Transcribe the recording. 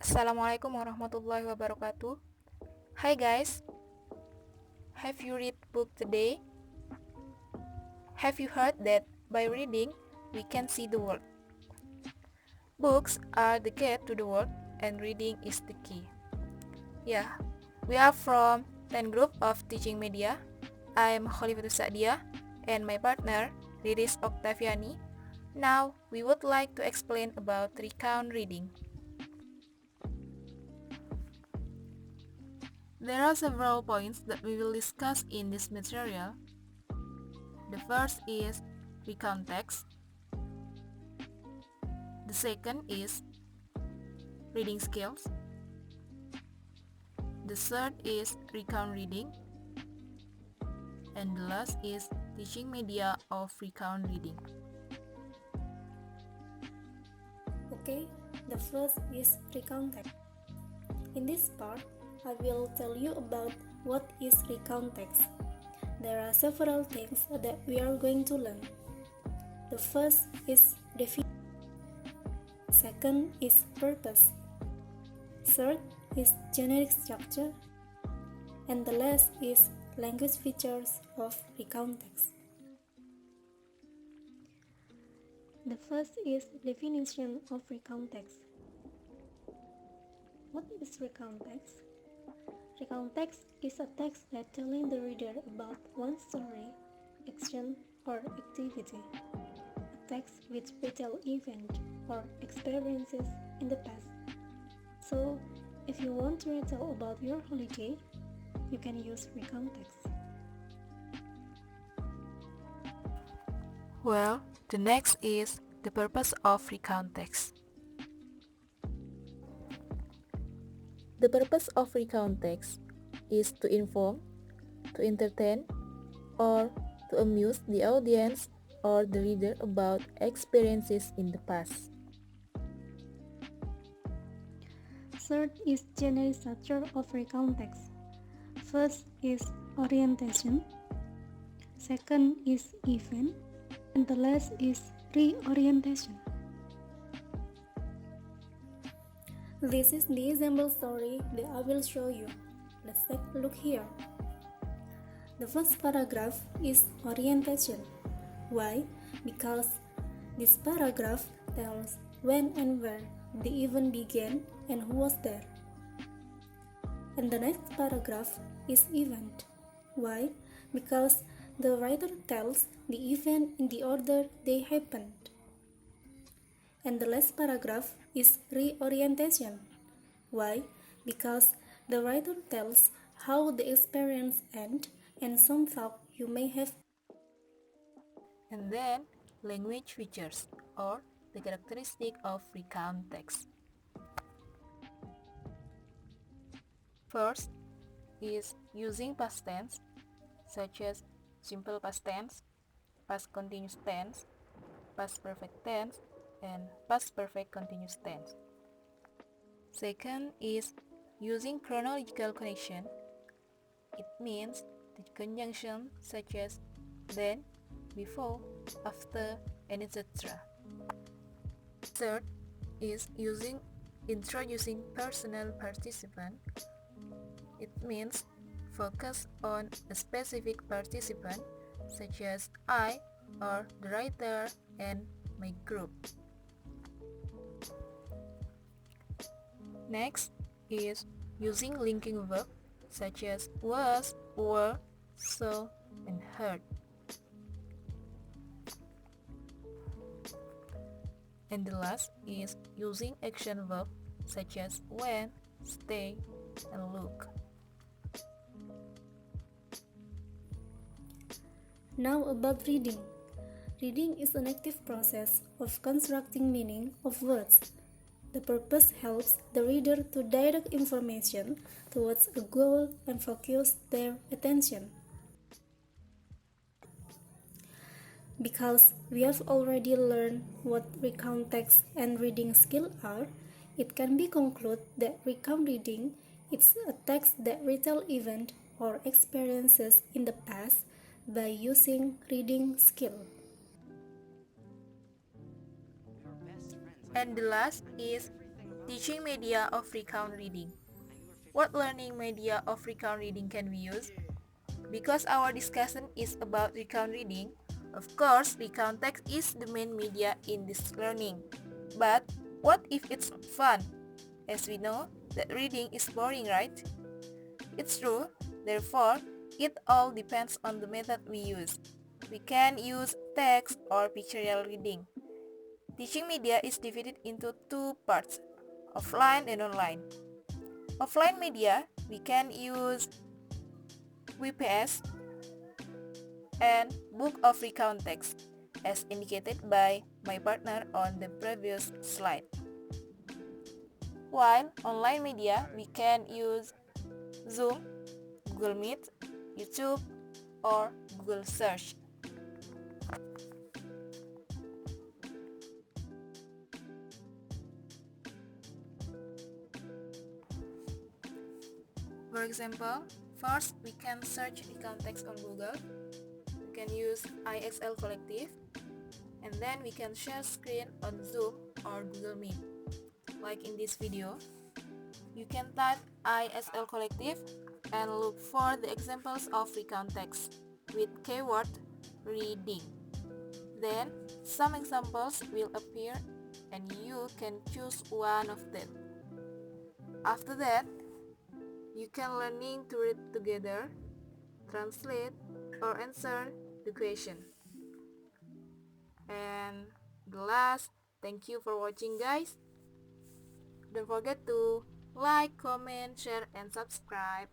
Assalamualaikum warahmatullahi wabarakatuh. Hi guys, have you read book today? Have you heard that by reading we can see the world? Books are the gate to the world and reading is the key. Yeah, we are from 10 Group of Teaching Media. I am Khalifatul Sa'dia and my partner Riris Octaviani. Now we would like to explain about recount reading. There are several points that we will discuss in this material. The first is recount text. The second is reading skills. The third is recount reading. And the last is teaching media of recount reading. Okay, the first is recount text. In this part, I will tell you about what is recount text. There are several things that we are going to learn. The first is definition. Second is purpose. Third is generic structure. And the last is language features of recount text. The first is definition of recount text. What is recount text? Recount text is a text that telling the reader about one story, action, or activity. A text which retell event or experiences in the past. So, if you want to retell about your holiday, you can use recount text. Well, the next is the purpose of recount text. The purpose of recount text is to inform, to entertain, or to amuse the audience or the reader about experiences in the past. Third is generic structure of recount text. First is orientation. Second is event. And the last is reorientation. This is the example story that I will show you. Let's take a look here. The first paragraph is orientation. Why? Because this paragraph tells when and where the event began and who was there. And the next paragraph is event. Why? Because the writer tells the event in the order they happened. And the last paragraph is reorientation. Why? Because the writer tells how the experience ended and some thought you may have. And then, language features or the characteristic of recount text. First is using past tense such as simple past tense, past continuous tense, past perfect tense, and past perfect continuous tense. Second is using chronological connection. It means the conjunction such as then, before, after, and etc. Third is using introducing personal participant. It means focus on a specific participant such as I or the writer and my group. Next is using linking verb such as was, were, saw, and heard. And the last is using action verb such as went, stay, and look. Now about reading. Reading is an active process of constructing meaning of words. The purpose helps the reader to direct information towards a goal and focus their attention. Because we have already learned what recount text and reading skill are, it can be concluded that recount reading is a text that retell event or experiences in the past by using reading skill. And the last is Teaching media of recount reading. What learning media of recount reading can we use? Because our discussion is about recount reading, of course, recount text is the main media in this learning. But what if it's fun? As we know, that reading is boring, right? It's true, therefore, it all depends on the method we use. We can use text or pictorial reading. Teaching media is divided into two parts, offline and online. Offline media, we can use WPS and book of recount text, as indicated by my partner on the previous slide. While online media, we can use Zoom, Google Meet, YouTube, or Google Search. For example, first we can search recount text on Google. We can use IXL Collective, and then we can share screen on Zoom or Google Meet. Like in this video, you can type ISL Collective and look for the examples of recount text with keyword reading. Then, some examples will appear and you can choose one of them. After that, you can learning to read together, translate, or answer the question. And the last, thank you for watching, guys. Don't forget to like, comment, share, and subscribe.